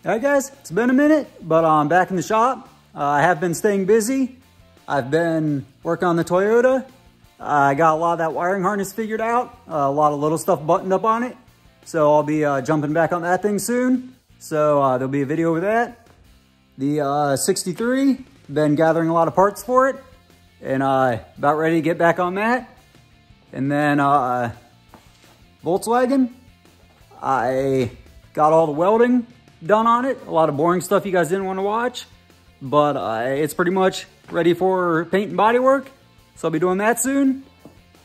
All right, guys, it's been a minute, but I'm back in the shop. I have been staying busy. I've been working on the Toyota. I got a lot of that wiring harness figured out, a lot of little stuff buttoned up on it. So I'll be jumping back on that thing soon. So there'll be a video with that. The 63, been gathering a lot of parts for it, and about ready to get back on that. And then Volkswagen, I got all the welding done on it. A lot of boring stuff you guys didn't want to watch, but it's pretty much ready for paint and body work. So I'll be doing that soon.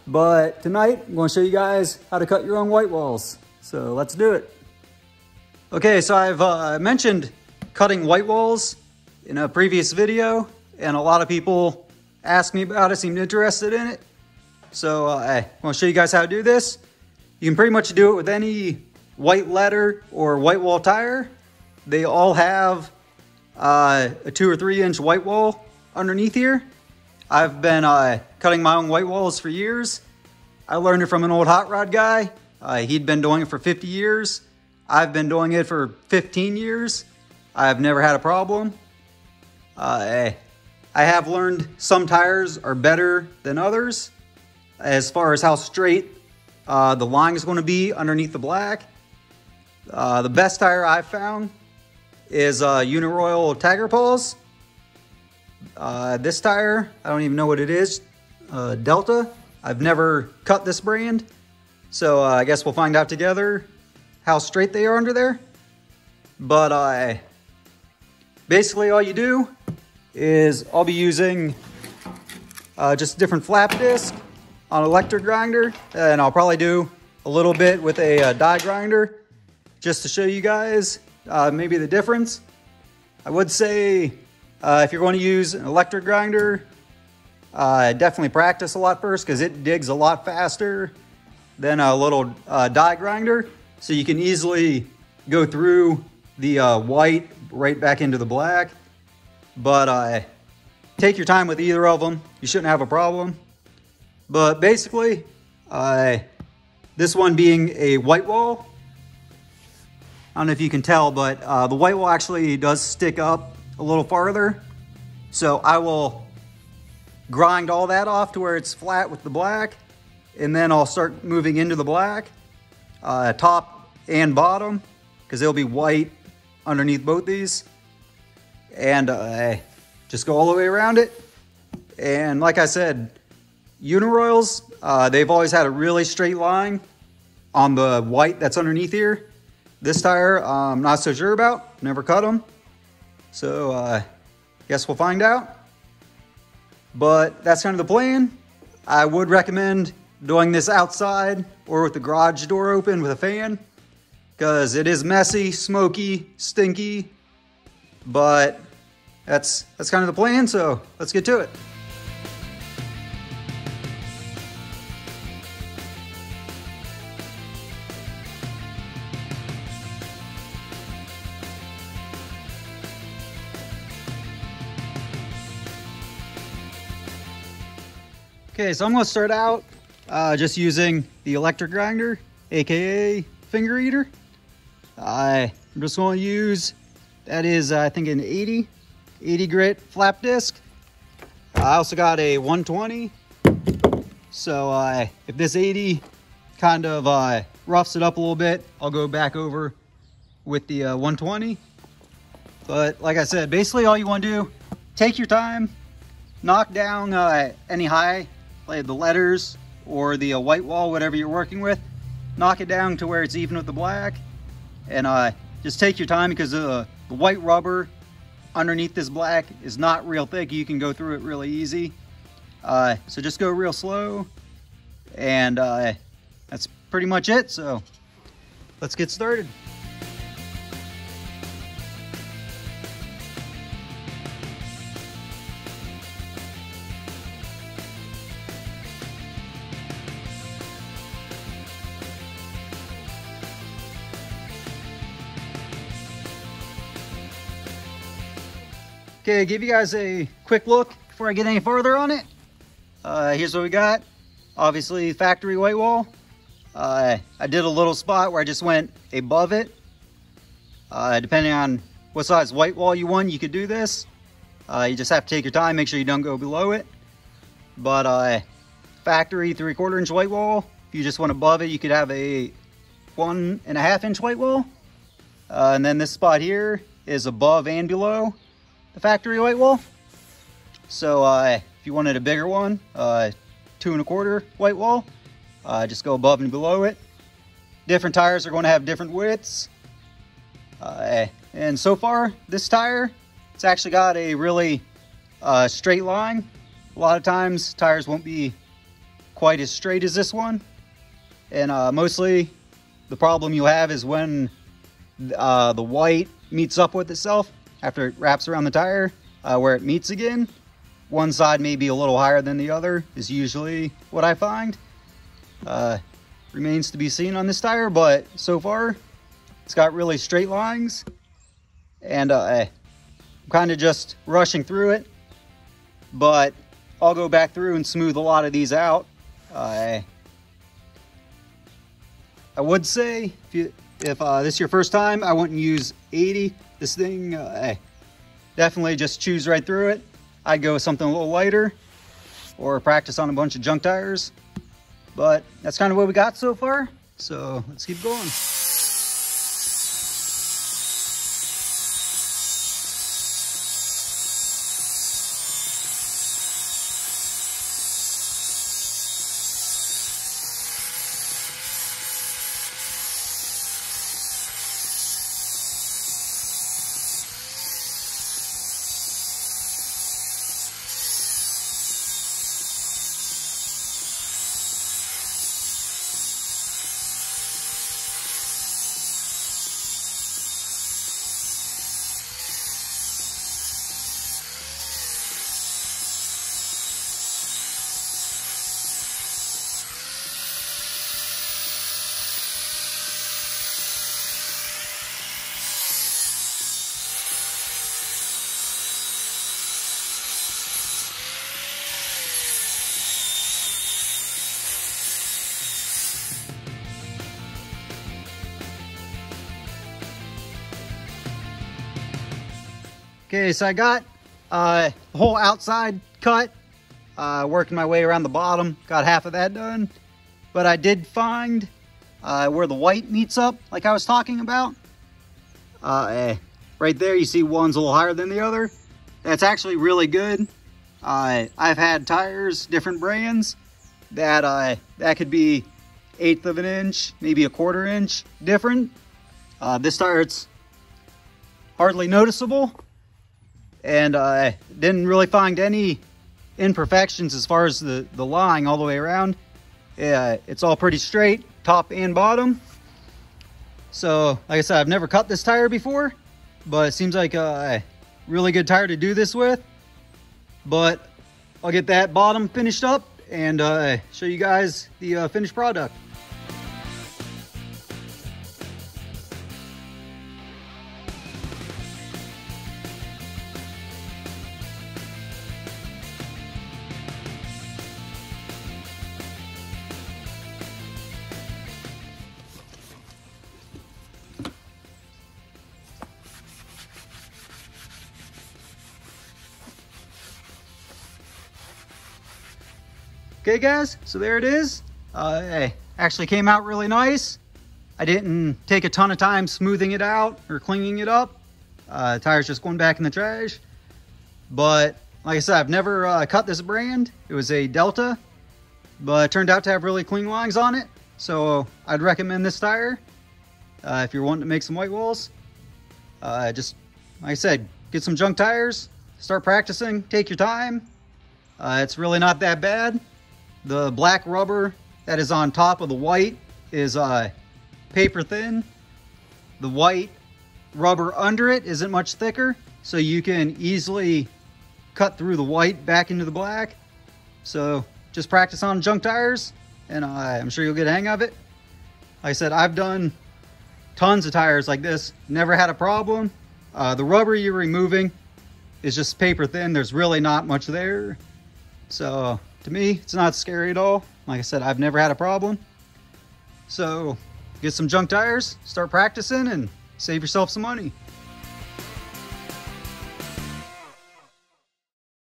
But tonight, I'm going to show you guys how to cut your own white walls. So let's do it. Okay, so I've mentioned cutting white walls in a previous video, and a lot of people asked me about it, seemed interested in it. So I want to show you guys how to do this. You can pretty much do it with any white letter or white wall tire. They all have a 2 or 3 inch white wall underneath here. I've been cutting my own white walls for years. I learned it from an old hot rod guy. He'd been doing it for 50 years. I've been doing it for 15 years. I've never had a problem. I have learned some tires are better than others as far as how straight the line is going to be underneath the black. The best tire I've found is Uniroyal Tiger Paws. This tire, I don't even know what it is, Delta. I've never cut this brand, so I guess we'll find out together how straight they are under there. But basically all you do is I'll be using just a different flap disc on an electric grinder, and I'll probably do a little bit with a die grinder just to show you guys maybe the difference. I would say if you're going to use an electric grinder, definitely practice a lot first, because it digs a lot faster than a little die grinder. So you can easily go through the white right back into the black. But take your time with either of them. You shouldn't have a problem. But basically, this one being a white wall, I don't know if you can tell, but the white wall actually does stick up a little farther. So I will grind all that off to where it's flat with the black, and then I'll start moving into the black, top and bottom, because it'll be white underneath both these. And just go all the way around it. And like I said, Uniroyals, they've always had a really straight line on the white that's underneath here. This tire, I'm not so sure about. Never cut them. So guess we'll find out. But that's kind of the plan. I would recommend doing this outside or with the garage door open with a fan, because it is messy, smoky, stinky. But that's kind of the plan, so let's get to it. Okay, so I'm going to start out just using the electric grinder, aka finger eater. I'm just going to use, that is I think an 80 grit flap disc. I also got a 120. So if this 80 kind of roughs it up a little bit, I'll go back over with the 120. But like I said, basically all you want to do, take your time, knock down any high, like the letters or the white wall, whatever you're working with. Knock it down to where it's even with the black, and just take your time, because the white rubber underneath this black is not real thick. You can go through it really easy. So just go real slow, and that's pretty much it. So let's get started. Okay, give you guys a quick look before I get any further on it. Here's what we got. Obviously, factory white wall. I did a little spot where I just went above it. Depending on what size white wall you want, you could do this. You just have to take your time, make sure you don't go below it. But factory 3/4 inch white wall, if you just went above it, you could have a 1.5 inch white wall. And then this spot here is above and below the factory white wall. So if you wanted a bigger one, 2.25 white wall, just go above and below it. Different tires are going to have different widths. And so far, this tire, it's actually got a really straight line. A lot of times, tires won't be quite as straight as this one. And mostly, the problem you'll have is when the white meets up with itself after it wraps around the tire, where it meets again. One side may be a little higher than the other, is usually what I find. Remains to be seen on this tire, but so far, it's got really straight lines. And I'm kind of just rushing through it, but I'll go back through and smooth a lot of these out. I would say if this is your first time, I wouldn't use 80. This thing, definitely just choose right through it. I'd go with something a little lighter or practice on a bunch of junk tires. But that's kind of what we got so far. So let's keep going. Okay, so I got the whole outside cut, working my way around the bottom, got half of that done. But I did find where the white meets up, like I was talking about. Right there, you see one's a little higher than the other. That's actually really good. I've had tires, different brands, that could be 1/8 of an inch, maybe 1/4 inch different. This tire, it's hardly noticeable. And I didn't really find any imperfections as far as the line all the way around. Yeah, it's all pretty straight, top and bottom. So, like I said, I've never cut this tire before, but it seems like a really good tire to do this with. But I'll get that bottom finished up and show you guys the finished product. Okay guys, so there it is. It actually came out really nice. I didn't take a ton of time smoothing it out or cleaning it up. The tire's just going back in the trash. But like I said, I've never cut this brand. It was a Delta, but it turned out to have really clean lines on it. So I'd recommend this tire if you're wanting to make some white walls. Just, like I said, get some junk tires, start practicing, take your time. It's really not that bad. The black rubber that is on top of the white is paper thin. The white rubber under it isn't much thicker, so you can easily cut through the white back into the black. So just practice on junk tires, and I'm sure you'll get a hang of it. Like I said, I've done tons of tires like this, never had a problem. The rubber you're removing is just paper thin. There's really not much there. So to me, it's not scary at all. Like I said, I've never had a problem. So get some junk tires, start practicing, and save yourself some money.